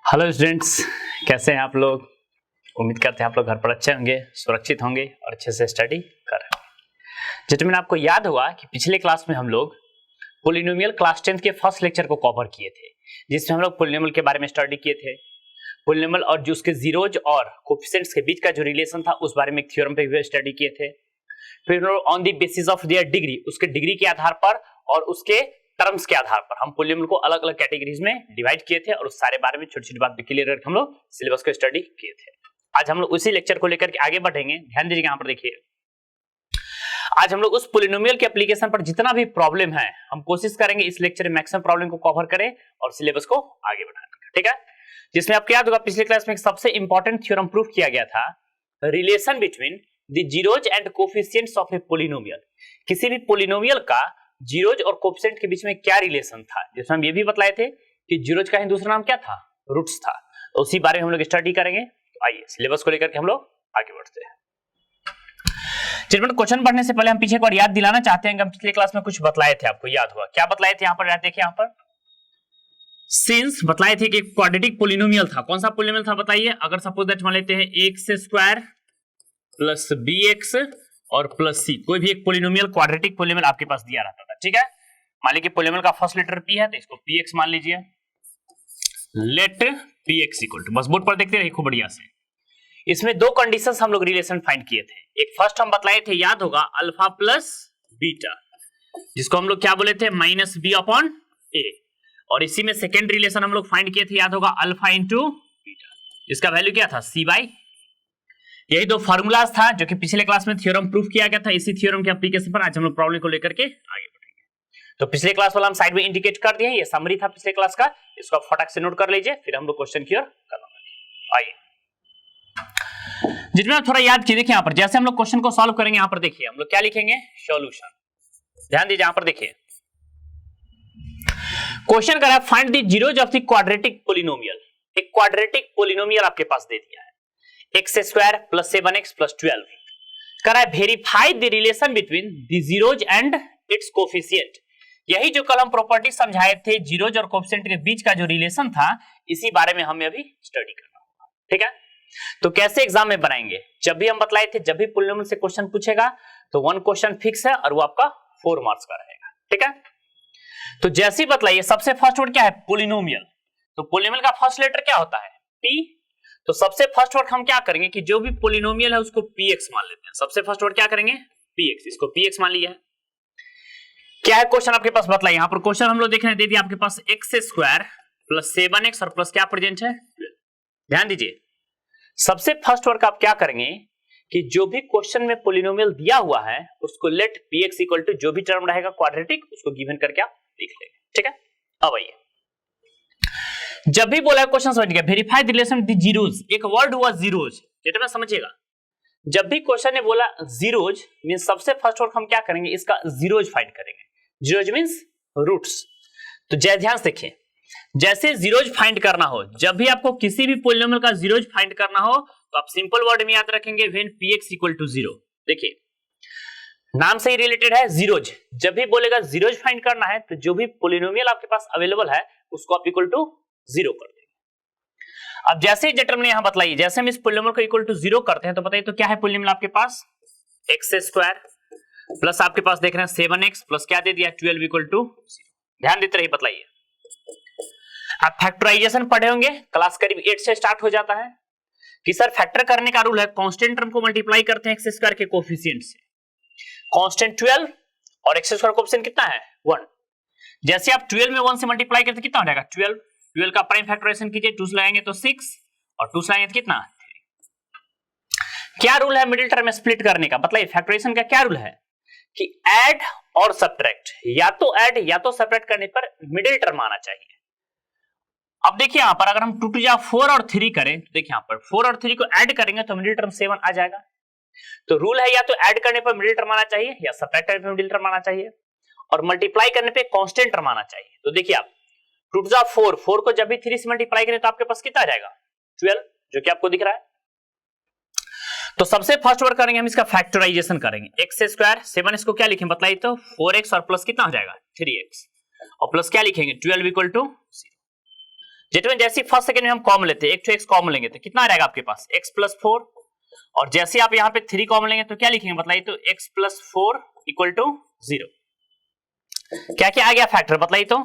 Hello students, कैसे हैं आप लोग। उम्मीद करते हैं आप लोग घर पर अच्छे होंगे, सुरक्षित होंगे और अच्छे से स्टडी कर रहे हैं। जैसे मैंने आपको याद होगा कि पिछले क्लास में हम लोग पॉलिनोमियल क्लास 10 के फर्स्ट लेक्चर को कवर किए थे, जिसमें हम लोग पॉलिनोमियल के बारे में स्टडी किए थे। पॉलिनोमियल और जो उसके जीरोज और कोफिशिएंट्स के बीच का जो रिलेशन था उस बारे में एक थ्योरम पे भी स्टडी किए थे। फिर on the basis of their degree, उसके डिग्री के आधार पर और उसके टर्म्स के आधार पर हम पॉलिनोमियल को अलग अलग कैटेगरीज में डिवाइड किए थे और उस सारे बारे में छोटी छोटी बात क्लियर करके हम लोग सिलेबस को स्टडी किए थे। आज हम लोग उसी लेक्चर को लेकर के आगे बढ़ेंगे। ध्यान दीजिए, यहाँ पर देखिए, आज हम लोग उस पॉलिनोमियल के एप्लीकेशन पर जितना भी प्रॉब्लम है हम कोशिश करेंगे इस लेक्चर में मैक्सिमम प्रॉब्लम को कवर करें और सिलेबस को आगे बढ़ाने का। ठीक है, जिसमें आपको याद होगा पिछले क्लास में एक सबसे इंपॉर्टेंट थ्योरम प्रूव किया गया था, relation between the zeros and coefficients of a polynomial. किसी भी पॉलिनोमियल का जीरोज और कोफिशिएंट के बीच में क्या रिलेशन था, जिसमें हम ये भी बतलाए थे कि जीरोज का ही दूसरा नाम क्या था, रूट्स था। तो उसी बारे में हम लोग स्टडी करेंगे। तो आइए सिलेबस को लेकर के हम लोग आगे बढ़ते हैं। चलिए, क्वेश्चन पढ़ने से पहले हम पीछे एक बार याद दिलाना चाहते हैं कि हम पिछले क्लास में कुछ बतलाए थे, आपको याद होगा क्या बतलाए थे। यहाँ पर देखिए, यहाँ पर सिंस बतलाए थे कि क्वाड्रेटिक पॉलिनोमियल था। कौन सा पॉलिनोमियल था बताइए। अगर सपोज दैट मान लेते हैं x square plus b x और प्लस सी, कोई भी एक पॉलिनोमियल क्वाड्रेटिक पॉलिनोमियल आपके पास दिया रहता था। ठीक है, मान लीजिए पॉलिनोमियल का फर्स्ट लेटर पी है तो इसको पी एक्स मान लीजिए। Let p x equal to, बस बोर्ड पर देखते रहिए खूब बढ़िया से। इसमें दो कंडीशंस हम लोग रिलेशन फाइंड किए थे। एक फर्स्ट हम बतलाए थे, याद होगा, अल्फा प्लस बीटा, जिसको हम लोग क्या बोले थे, माइनस बी अपॉन ए। और इसी में सेकेंड रिलेशन हम लोग फाइंड किए थे, याद होगा, अल्फा इंटू बीटा, जिसका वैल्यू क्या था, सी बाई। यही दो फार्मूलाज था जो कि पिछले क्लास में थ्योरम प्रूफ किया गया था। इसी थ्योरम के एप्लीकेशन पर आज हम लोग प्रॉब्लम को लेकर के आगे बढ़ेंगे। तो पिछले क्लास वाला हम साइड में इंडिकेट कर दिए, ये समरी था पिछले क्लास का, इसको आप फटाक से नोट कर लीजिए, फिर हम लोग क्वेश्चन की ओर करना। आइए, जिसमें आप थोड़ा याद कीजिए, यहाँ पर जैसे हम लोग क्वेश्चन को सॉल्व करेंगे, यहाँ पर देखिए हम लोग क्या लिखेंगे, सॉल्यूशन। ध्यान दीजिए, यहाँ पर देखिए क्वेश्चन कर रहा है find the zeros of the quadratic polynomial. एक क्वाड्रेटिक पॉलिनोमियल आपके पास दे दिया है, x square plus 7x plus 12। करा है verify the relation between the zeros and it's coefficient. यही जो कल हम प्रॉपर्टी समझाए थे, जीरोज और कोफिशिएंट के बीच का जो रिलेशन था, इसी बारे में हमें अभी स्टडी करना होगा। ठीक है, तो कैसे एग्जाम में बनाएंगे, जब भी हम बतलाए थे जब भी पॉलिनोमियल से क्वेश्चन पूछेगा तो वन क्वेश्चन फिक्स है और वो आपका 4 मार्क्स का रहेगा। ठीक है, तो जैसे ही बतलाइए, सबसे फर्स्ट वर्ड क्या है, पॉलिनोमियल। तो पॉलिनोमियल का फर्स्ट लेटर क्या होता है, पी। तो सबसे फर्स्ट वर्ड हम क्या करेंगे कि जो भी पॉलिनोमियल है उसको px मान लेते हैं। सबसे फर्स्ट वर्ड क्या करेंगे, px, इसको px मान लिया है। क्या है क्वेश्चन आपके पास बतलाइए। यहाँ पर क्वेश्चन हम लोग देखने दे दिया आपके पास, एक्स स्क्वायर प्लस 7x और प्लस क्या प्रेजेंट है, 12। ध्यान दीजिए, सबसे फर्स्ट वर्ड आप क्या करेंगे कि जो भी क्वेश्चन में पॉलिनोमियल दिया हुआ है उसको लेट px इक्वल टू जो भी टर्म रहेगा क्वाड्रेटिक, उसको गिवन करके आप लिख लेंगे। ठीक है, अब आइए, जब भी बोला क्वेश्चन समझ गया, verify the relation the zeros, एक वर्ड हुआ जीरोज, डेटा में समझिएगा। जब भी क्वेश्चन ने बोला जीरोज मींस सबसे फर्स्ट वर्ड हम क्या करेंगे, इसका जीरोज फाइंड करेंगे। Zeros means roots. तो जय ध्यान से देखिए, जैसे जीरोज फाइंड करना हो, जब भी आपको किसी भी पॉलिनोमियल का जीरोज फाइंड करना हो तो आप सिंपल वर्ड में याद रखेंगे व्हेन px इक्वल टू 0। देखिए नाम से ही रिलेटेड है जीरोज। जब भी बोलेगा जीरोज फाइंड करना है तो जो भी पॉलिनोमियल आपके पास अवेलेबल है उसको आप इक्वल टू 0 कर देंगे। अब जैसे ही डिटरमिनेंट यहां बतलाइए, जैसे हम इस पॉलिनोमियल को इक्वल टू 0 करते हैं तो बताइए तो क्या है पॉलिनोमियल आपके पास, एक्स स्क्वायर प्लस आपके पास देख रहे हैं 7x प्लस क्या दे दिया, 12 इक्वल टू 0। ध्यान देते रहिए, बतलाइए। आप फैक्टराइजेशन पढ़े होंगे, क्लास करीब 8 से स्टार्ट हो जाता है कि सर फैक्टर करने का रूल है, कांस्टेंट टर्म को मल्टीप्लाई करते हैं एक्स स्क्वायर के कोफिशिएंट से। कांस्टेंट 12 और एक्स स्क्वायर कोफिशिएंट कितना है, 1। जैसे आप 12 में 1 से मल्टीप्लाई करते कितना हो जाएगा, 12 का प्राइम फैक्टराइजेशन कीजिए, 2 से लगाएंगे तो 6 और 2 से लगाएंगे तो कितना, 3। क्या रूल है मिडिल टर्म में स्प्लिट करने का, बताइए फैक्टराइजेशन का क्या रूल है कि ऐड और सब्ट्रैक्ट, या तो ऐड या तो सब्ट्रैक्ट करने पर मिडिल टर्म आना चाहिए। अब देखिए यहां पर अगर हम 2 या 4 और 3 करें तो देखिए यहां पर 4 और 3 को ऐड करेंगे तो मिडिल टर्म 7 आ जाएगा। तो रूल है या तो ऐड करने पर मिडिल टर्म आना चाहिए या सब्ट्रैक्ट करने पर मिडिल टर्म आना चाहिए और मल्टीप्लाई करने पे कांस्टेंट टर्म आना चाहिए। तो देखिए आप 2 जा 4, 4 को जब भी 3 से मल्टीप्लाई करें तो आपके पास कितना आ जाएगा, 12, जो कि आपको दिख रहा है। तो सबसे फर्स्ट वर्ड करेंगे हम इसका फैक्टराइजेशन करेंगे, एक्स स्क्वायर 7x को क्या लिखें बताइए तो 4x और प्लस कितना हो जाएगा 3x और प्लस क्या लिखेंगे 12 इक्वल टू 0। जेटमेंट जैसे फर्स्ट सेकंड में हम कॉमन लेते हैं, एक तो एक्स कॉमन लेंगे तो कितना रहेगा आपके पास x प्लस 4, और जैसे आप यहाँ पे 3 कॉमन लेंगे तो क्या लिखेंगे बताइए, तो x प्लस 4 इक्वल टू 0। क्या क्या आ गया फैक्टर बताइए, तो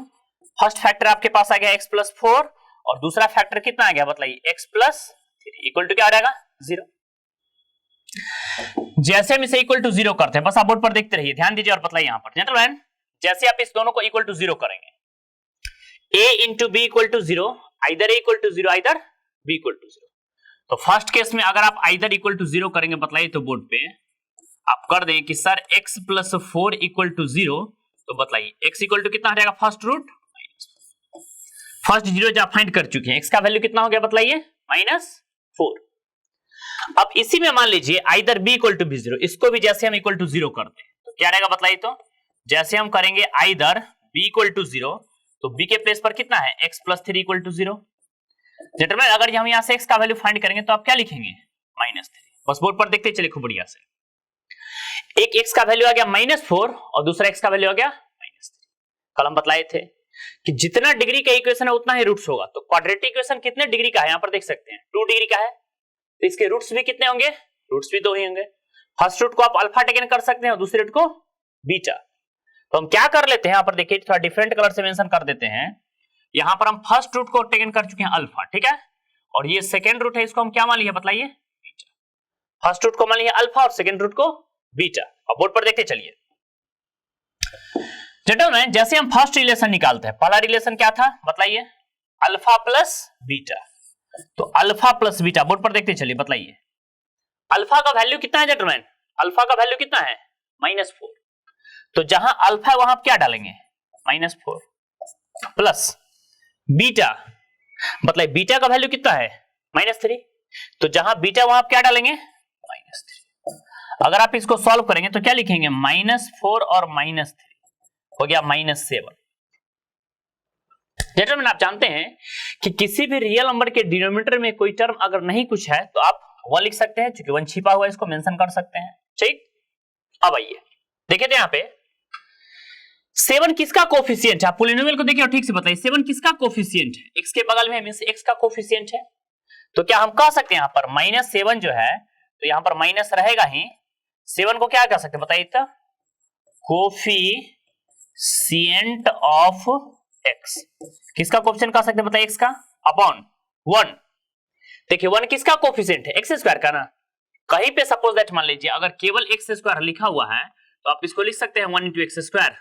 फर्स्ट फैक्टर आपके पास आ गया x प्लस 4 और दूसरा फैक्टर कितना आ गया बताइए, x प्लस 3 इक्वल टू क्या आ जाएगा 0। जैसे हम इसे इक्वल टू 0 करते हैं, बस आप बोर्ड पर देखते रहिए, ध्यान दीजिए और बताइए यहाँ पर जेंटलमैन, जैसे आप इस दोनों को इक्वल टू 0 करेंगे, a into b equal to 0, either a equal to 0 either b equal to 0। तो फर्स्ट केस में अगर आप आइदर इक्वल टू 0 करेंगे बताइए, तो बोर्ड पे आप कर दें कि sir x plus 4 equal to 0, तो बताइए x इक्वल टू कितना आ जाएगा, फर्स्ट रूट फर्स्ट 0 जो आप फाइंड कर चुके हैं, x का वैल्यू कितना हो गया बताइए, -4। अब इसी में मान लीजिए either b equal to b0, इसको भी जैसे हम इक्वल टू 0 करते हैं तो क्या रहेगा बताइए, तो जैसे हम करेंगे आइदर b इक्वल टू 0, तो b के प्लेस पर कितना है, x plus 3 equal to 0। Gentleman अगर हम यहाँ से x का वैल्यू फाइंड करेंगे तो आप क्या लिखेंगे, -3। बस बोर्ड पर देखते चलिए खूब बढ़िया से, एक x का वैल्यू आ गया -4 और दूसरा x का वैल्यू आ गया -3। कल हम बतलाए थे कि जितना डिग्री का इक्वेशन है उतना ही रूट्स होगा, तो क्वाड्रेटिक इक्वेशन कितने डिग्री का है यहाँ पर देख सकते हैं, 2 डिग्री का है, तो इसके रूट्स भी कितने होंगे, रूट्स भी 2 ही होंगे। फर्स्ट रूट को आप अल्फा टेकन कर सकते हैं और दूसरे रूट को बीटा। तो हम क्या कर लेते हैं, यहाँ पर देखिए थोड़ा डिफरेंट कलर से मेंशन कर देते हैं, यहाँ पर हम फर्स्ट रूट को टेकन कर चुके हैं अल्फा, ठीक है, और ये सेकेंड रूट है, इसको हम क्या मान लिया बताइए, बीटा। फर्स्ट रूट को मान लिया अल्फा और सेकेंड रूट को बीटा। अब बोर्ड पर देखते चलिए जेंटलमैन, जैसे हम फर्स्ट रिलेशन निकालते हैं, पहला रिलेशन क्या था बताइए, अल्फा प्लस बीटा। तो अल्फा प्लस बीटा, बोर्ड पर देखते चलिए बताइए, अल्फा का वैल्यू कितना है जेंटलमैन, अल्फा का वैल्यू कितना है -4, तो जहां अल्फा है वहां आप क्या डालेंगे -4 प्लस बीटा, मतलब बीटा का वैल्यू कितना है -3, तो जहां बीटा वहां आप क्या डालेंगे -3। अगर आप इसको सॉल्व करेंगे तो क्या लिखेंगे, -4 और -3 हो गया -7। जेंटलमैन आप जानते हैं कि किसी भी रियल नंबर के डिनोमिनेटर में कोई टर्म अगर नहीं कुछ है तो आप 1 लिख सकते हैं, क्योंकि 1 छिपा हुआ है इसको मेंशन कर सकते हैं, ठीक। अब आइए देखिए, तो यहाँ पे 7 किसका कोफिशिएंट है, आप पॉलिनोमियल को देखिए और ठीक से बताइए 7 किसका कोफिशिएंट है, x के बगल में है, मींस x का कोफिशिएंट है। तो क्या हम कह सकते हैं यहाँ पर -7 जो है, तो यहाँ पर माइनस रहेगा ही, 7 को क्या कह सकते हैं बताइए, तो कोफिशिएंट ऑफ x, किसका कोफिशिएंट कह सकते हैं बताइए, x का अपॉन 1। देखिए 1 किसका कोफिशिएंट है, x स्क्वायर का ना, कहीं पे सपोज दैट मान लीजिए अगर केवल x स्क्वायर लिखा हुआ है तो आप इसको लिख सकते हैं 1 × x स्क्वायर,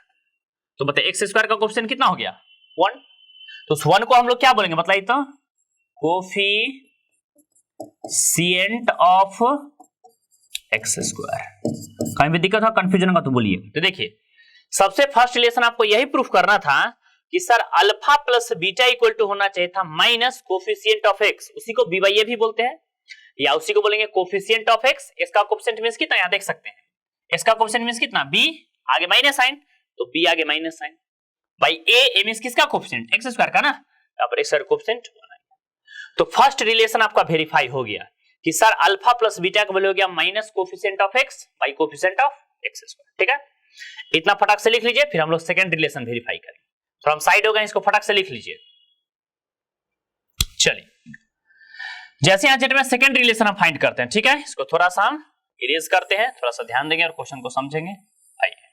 तो बताइए x स्क्वायर का कोफिशिएंट कितना हो गया 1, तो उस 1 को हम लोग क्या बोलेंगे बताइए, तो कोफिशिएंट ऑफ x स्क्वायर। कहीं भी दिक्कत हो कंफ्यूजन का तो बोलिए। तो देखिए सबसे फर्स्ट रिलेशन आपको यही प्रूफ करना था कि sir alpha plus beta equal to होना चाहिए था माइनस कोफिशिएंट ऑफ x, उसी को b बाई ए भी बोलते हैं, या उसी को बोलेंगे कोफिशिएंट ऑफ x। इसका कोफिशिएंट मींस कितना, यहां देख सकते हैं, इसका कोफिशिएंट मींस कितना, b आगे माइनस साइन, तो b आगे minus sign by a means किसका कोफिशिएंट, x स्क्वायर का ना, यहां पर x स्क्वायर कोफिशिएंट होना है। तो फर्स्ट रिलेशन आपका वेरीफाई हो गया कि सर अल्फा प्लस बीटा का वैल्यू हो गया minus coefficient of x by coefficient of x square, ठीक है। इतना फटाक से लिख लीजिए, फिर हम लोग सेकंड रिलेशन वेरीफाई करेंगे। तो हम साइड हो गए, इसको फटाक से लिख लीजिए। चलिए जैसे यहां जेट में सेकंड रिलेशन हम फाइंड करते हैं, ठीक है, इसको थोड़ा सा हम इरेज करते हैं, थोड़ा सा ध्यान देंगे और क्वेश्चन को समझेंगे। आइए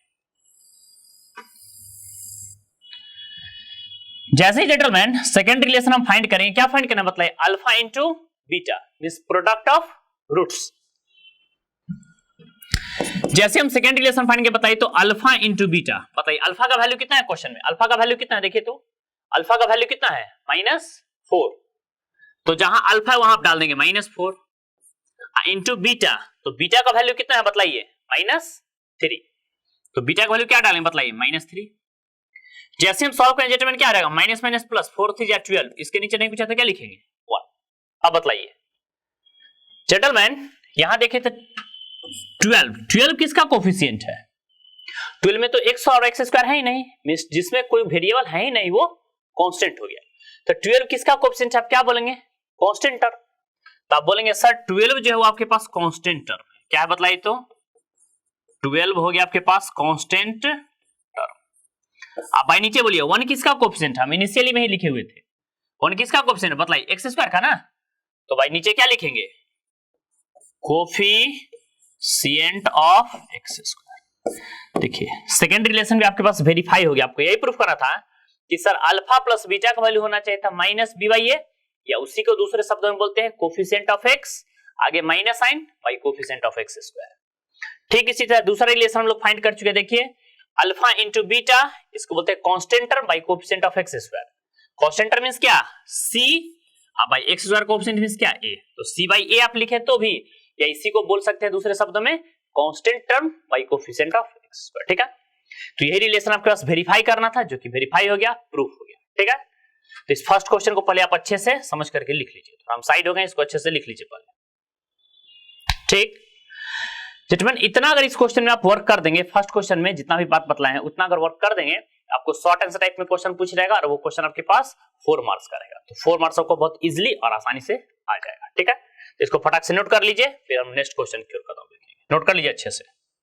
जैसे ही जेंटलमैन सेकंड रिलेशन हम फाइंड करेंगे, क्या फाइंड करना बताइए, alpha into beta means product of roots. जैसे हम सेकंड रिलेशन फाइंड के बताइए, तो अल्फा इंटू बीटा, बताइए अल्फा का वैल्यू कितना है क्वेश्चन में, अल्फा का वैल्यू कितना है, देखिए तो अल्फा का वैल्यू कितना है -4, तो जहां अल्फा है वहां आप डाल देंगे -4 इंटू बीटा, तो बीटा का वैल्यू कितना है बताइए -3, तो बीटा का वैल्यू क्या डालेंगे बताइए -3। जैसे हम सॉल्व करेंगे जेटलमैन क्या आ जाएगा, माइनस माइनस प्लस 4 3 या 12, इसके नीचे नहीं पूछा तो क्या लिखेंगे 1। अब बताइए जेटलमैन यहां देखें तो 12 किसका कोफिशिएंट है, 12 में तो x और x स्क्वायर है ही नहीं, मींस जिसमें कोई वेरिएबल है ही नहीं वो कांस्टेंट हो गया। तो 12 किसका कोफिशिएंट आप क्या बोलेंगे, कांस्टेंट टर्म। तो आप बोलेंगे सर 12 जो है वो आपके पास कांस्टेंट टर्म है, क्या है बताइए, तो 12 हो गया आपके पास कांस्टेंट टर्म। आप भाई नीचे बोलिए 1 किसका कोफिशिएंट, हम इनिशियली में ही लिखे हुए थे, कौन किसका कोफिशिएंट बतलाइए, एक्स स्क्वायर का ना। तो भाई नीचे क्या लिखेंगे, कोफिशिएंट ऑफ एक्स स्क्वायर। देखिए सेकेंड रिलेशन भी आपके पास वेरीफाई हो गया। आपको यही प्रूफ करना था कि सर अल्फा प्लस बीटा का वैल्यू होना चाहिए था माइनस बी बाई ए, या उसी को दूसरे शब्दों में बोलते हैं कोफिशिएंट ऑफ एक्स, आगे minus sign by coefficient of x square. ठीक इसी तरह दूसरा रिलेशन हम लोग फाइंड कर चुके हैं। देखिए अल्फा इंटू बीटा, इसको बोलते हैं constant term by coefficient of x square. Constant term means क्या, c by x square, coefficient means क्या, ए। तो सी बाई ए आप लिखे तो भी, या इसी को बोल सकते हैं दूसरे शब्दों में constant term by coefficient of x square. ठीक है, तो यही रिलेशन आपके पास वेरीफाई करना था, जो कि वेरीफाई हो गया, प्रूफ हो गया। ठीक है, तो इस फर्स्ट क्वेश्चन को पहले आप अच्छे से समझ करके लिख लीजिए। तो हम साइड हो गए, इसको अच्छे से लिख लीजिए पहले। ठीक जेंटलमैन, इतना अगर इस क्वेश्चन में आप वर्क कर देंगे, फर्स्ट क्वेश्चन में जितना भी बात बतलाए हैं उतना अगर वर्क कर देंगे, आपको शॉर्ट आंसर टाइप में क्वेश्चन पूछ रहेगा और वो क्वेश्चन आपके पास 4 मार्क्स का रहेगा। तो 4 मार्क्स आपको बहुत इजीली और आसानी से आ जाएगा। ठीक है, तो इसको फटाक से नोट कर लीजिए, फिर हम नेक्स्ट क्वेश्चन की ओर कदम बढ़ेंगे। नोट कर लीजिए अच्छे से।